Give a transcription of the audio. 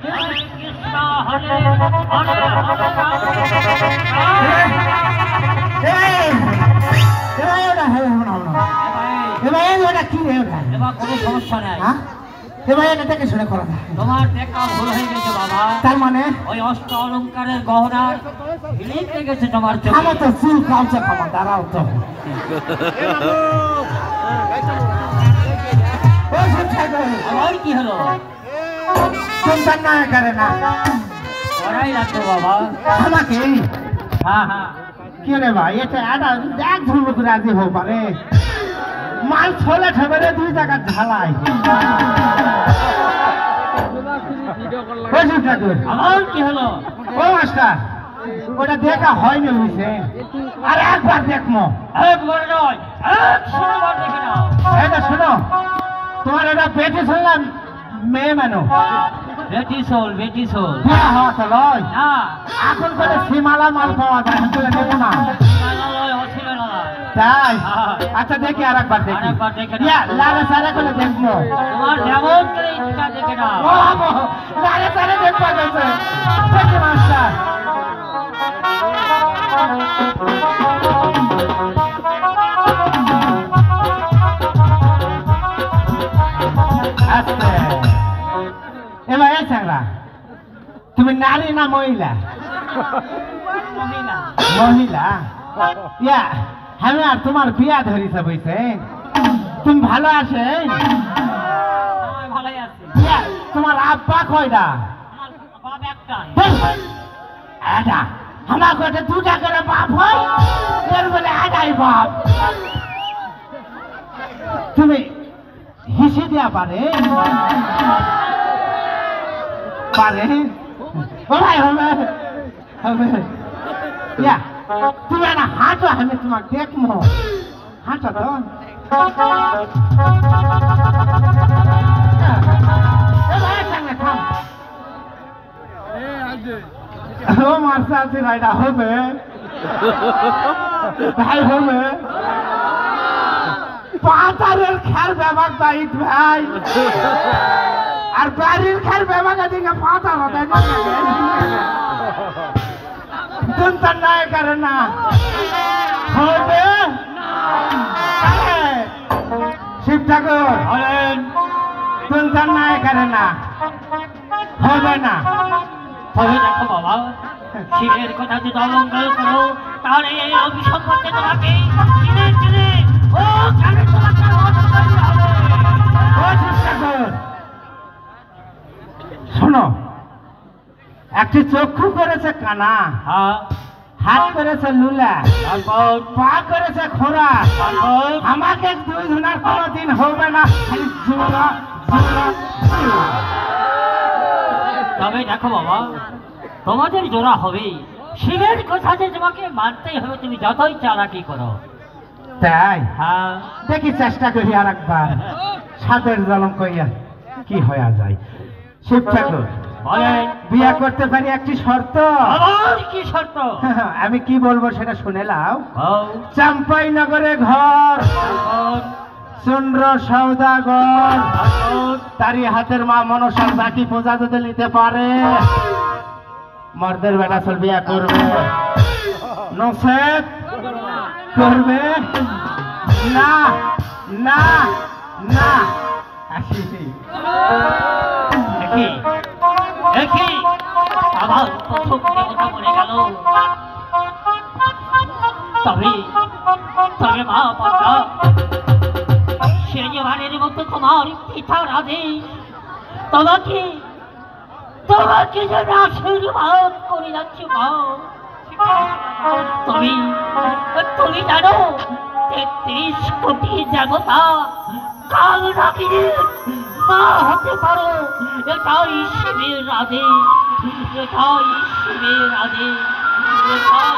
হরে কৃষ্ণ হরে হরে কোনো সমস্যা নাই। তোমার দেখা ভুল হয়ে গেছে বাবা। তার মানে ওই অষ্ট অলঙ্কারের গহনার হিলিতে গেছে তোমার চোখে। আমার তো চুল কামছে খামা দাঁড়াও তো। আমার কি হলো? সন্তান না করে না করাই লাগতো বাবা আমাকে। হ্যাঁ হ্যাঁ কি রে ভাই এটা একটা এক ঝুমুক রাজি হো পারে মাল ছোলে ঠেবে দুই জায়গা ঝালাই। আমার কি হলো? ও মাস্টার ওটা দেখা হয়নি বুঝছে আর একবার দেখবো। একবার নয় 100বার দেখে নাও। এটা শোনো তোমার এটা পেটে শুনলাম মেয়ে মানো বেটি সোল বেটি সোল বিয়া হওয়া তো লয় না এখন করে সীমালা মাল পাওয়া যায় বলে নেবো না তাই। আচ্ছা দেখি আর একবার দেখি আরেকবার দেখে নাও। ইয়া লারে সারে করে দেখবো তোমার যেমন করে ইচ্ছা দেখে নাও। ও বাবা লারে সারে দেখবা গেছে দেখি মাস্টার। আস্তে এবার এই চাংরা তুমি নারী না মহিলা? মহিলা ইয়া আমি আর তোমার বিয়া ধরিছে বইছে তুমি ভালো আছে? ভালোই আছে। ইয়া তোমার আব্বা কয়টা? বাপ একটাই। এটা আমার কাছে দুটা করে বাপ হয় এর বলে এটাই বাপ। তুমি হিসে দেওয়া পারে পারে হবে হবে হবে ইয়া তুমি না হাঁটো আমি তোমাকে দেখবো হাঁটো তো। ও মার্শাল রাইডা হবে ভাই হবে পাতারের খের ব্যবহার দায়িত ভাই আর বাড়ির খের ব্যবহার দিকে পাতার হতে চিন্তা নাই করে না হবে শিব ঠাকুর বলেন চিন্তা নাই করে না হবে না। তবে দেখো বাবা শিবের কথা যদি অলঙ্কার করো তাহলে এই অভিশাপ করতে তোমাকে চিনে চিনে ও জানে তোমাকে শোনো একটি চক্ষু করেছে কানা হাত করেছে লুলা পা করেছে খোরা আমাকে দুই জনের কোনো দিন হবে না খালি জোড়া জোড়া জোড়া। তবে দেখো বাবা তোমাদের জোড়া হবে শিবের কথা যে তোমাকে মানতেই হবে তুমি যতই চালাকি করো। তাই হ্যাঁ দেখি চেষ্টা করি আর একবার সাদের জলম কইয়া কি হয়ে যায়। শিব ঠাকুর বলেন বিয়া করতে পারি একটি শর্ত। আমার কি শর্ত? আমি কি বলবো সেটা শুনে লাও। হও চাম্পাই নগরে ঘর চন্দ্র সৌদাগর তারই হাতের মা মনসার বাকি পূজা যদি নিতে পারে মর্দের বেটা চল বিয়া করবে নসেদ করবে না না না। আসি দেখি দেখি আবার প্রথম দেবতা মরে গেল। তবে তবে মা পদ্মা সে জীবনের মতো তোমার পিতার আদেশ তোমাকে তোমাকে যেন আশীর্বাদ করে যাচ্ছি মা। তুমি তুমি জানো ৩৩ কোটি দেবতা কাল নাগিনী মা হতে পারো এটাই শিবের আদেশ এটাই শিবের আদেশ এটাই